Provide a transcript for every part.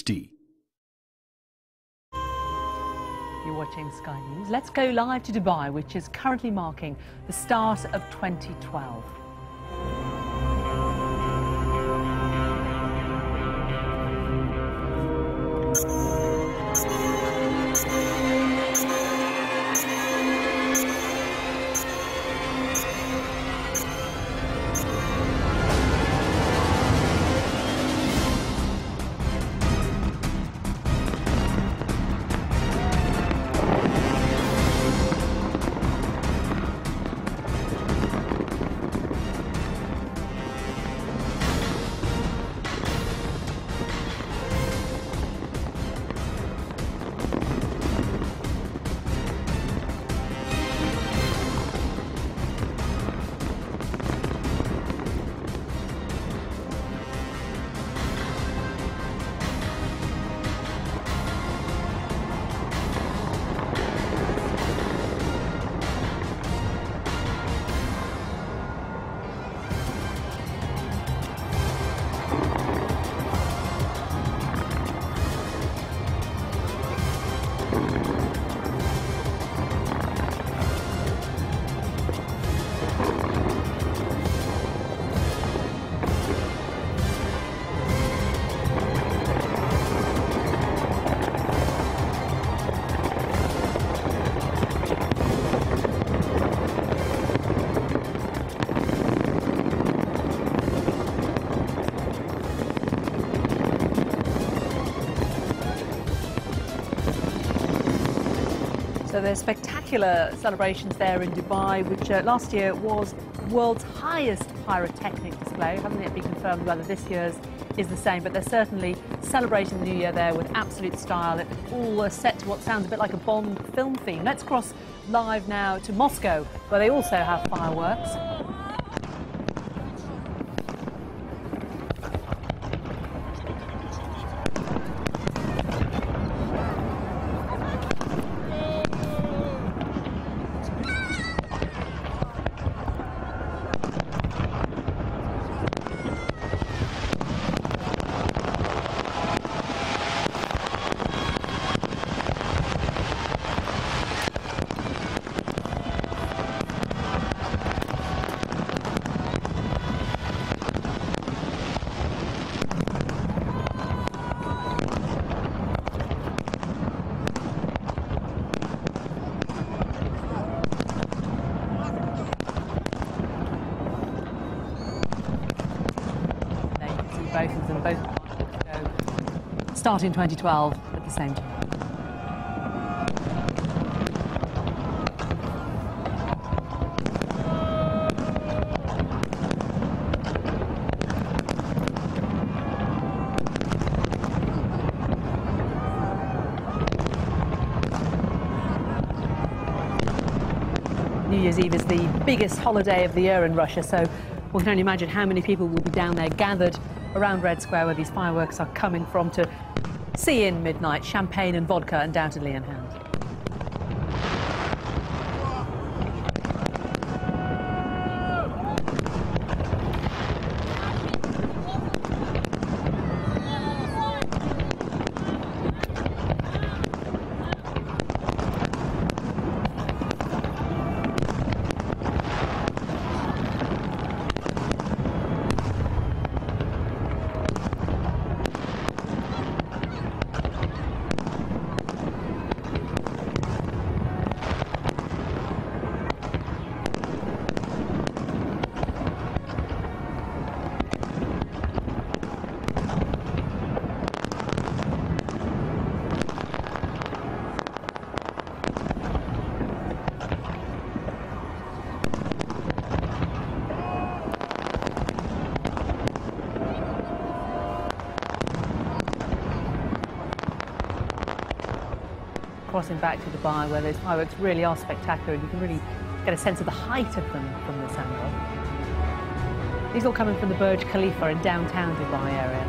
HD. You're watching Sky News. Let's go live to Dubai, which is currently marking the start of 2012. So there's spectacular celebrations there in Dubai, which last year was the world's highest pyrotechnic display. Hasn't yet been confirmed whether this year's is the same, but they're certainly celebrating the new year there with absolute style. It all set to what sounds a bit like a Bond film theme. Let's cross live now to Moscow, where they also have fireworks. Both of them, both start in 2012 at the same time. New Year's Eve is the biggest holiday of the year in Russia, so one can only imagine how many people will be down there gathered around Red Square, where these fireworks are coming from, to see in midnight, champagne and vodka undoubtedly in hand. Crossing back to Dubai, where those fireworks really are spectacular, and you can really get a sense of the height of them from this angle. These all coming from the Burj Khalifa in downtown Dubai area.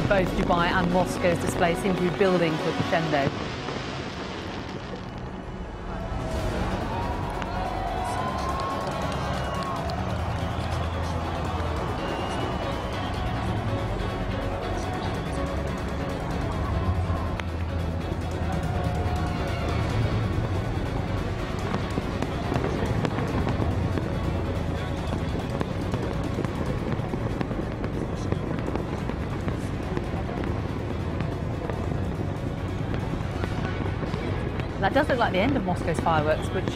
both Dubai and Moscow's displays seem to be building to a crescendo. That does look like the end of Moscow's fireworks, which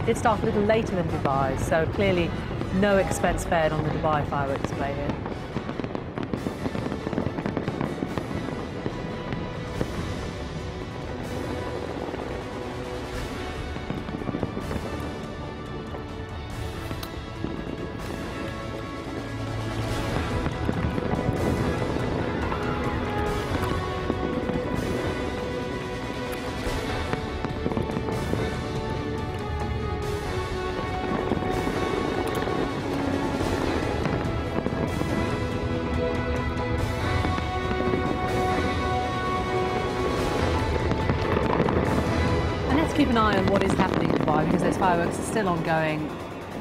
did start a little later than Dubai, so clearly no expense spared on the Dubai fireworks display here. Keep an eye on what is happening in Dubai, because those fireworks are still ongoing.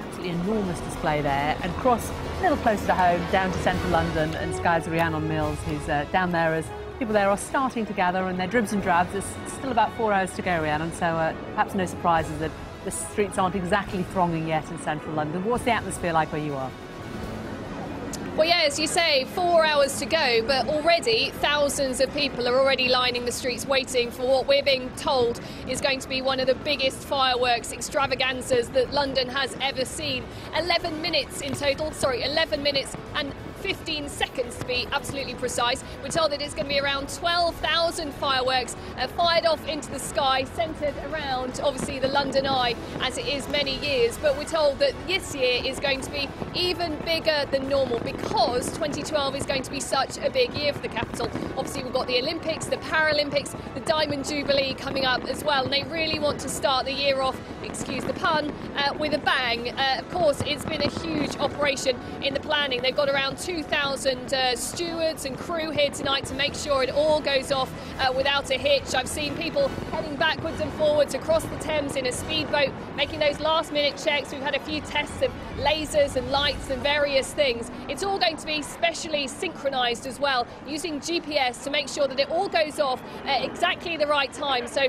Absolutely enormous display there. And across a little closer to home, down to central London, and Sky's Rhiannon Mills, who's down there as people there are starting to gather in their dribs and drabs. There's still about 4 hours to go, Rhiannon, so perhaps no surprises that the streets aren't exactly thronging yet in central London. What's the atmosphere like where you are? Well, yeah, as you say, 4 hours to go, but already thousands of people are already lining the streets waiting for what we're being told is going to be one of the biggest fireworks extravaganzas that London has ever seen. 11 minutes in total, 11 minutes and 15 seconds to be absolutely precise. We're told that it's going to be around 12,000 fireworks fired off into the sky, centred around, obviously, the London Eye, as it is many years. But we're told that this year is going to be even bigger than normal, because 2012 is going to be such a big year for the capital. Obviously, we've got the Olympics, the Paralympics, the Diamond Jubilee coming up as well, and they really want to start the year off, excuse the pun, with a bang. Of course, it's been a huge operation in the planning. They've got around 2,000 stewards and crew here tonight to make sure it all goes off without a hitch. I've seen people heading backwards and forwards across the Thames in a speedboat, making those last-minute checks. We've had a few tests of lasers and lights and various things. It's all going to be specially synchronised as well, using GPS to make sure that it all goes off at exactly the right time. So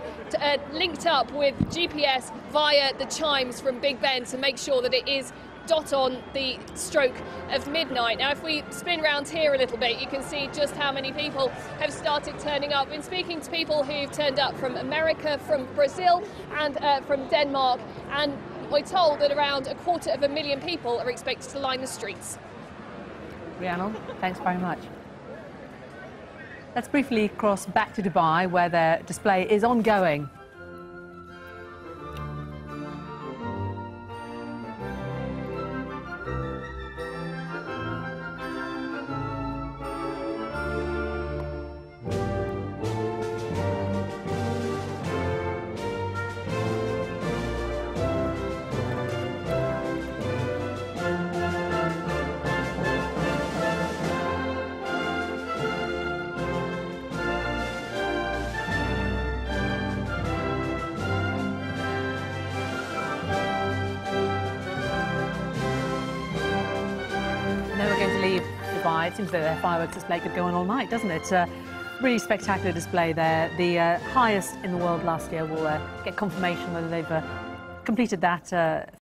linked up with GPS via the chimes from Big Ben to make sure that it is dot on the stroke of midnight. Now, if we spin around here a little bit, you can see just how many people have started turning up. I've been speaking to people who've turned up from America, from Brazil and from Denmark, and we're told that around 250,000 people are expected to line the streets. Rhiannon, thanks very much. Let's briefly cross back to Dubai, where their display is ongoing. We're going to leave Dubai. It seems that their fireworks display could go on all night, doesn't it? Really spectacular display there. The highest in the world last year. We'll get confirmation whether they've completed that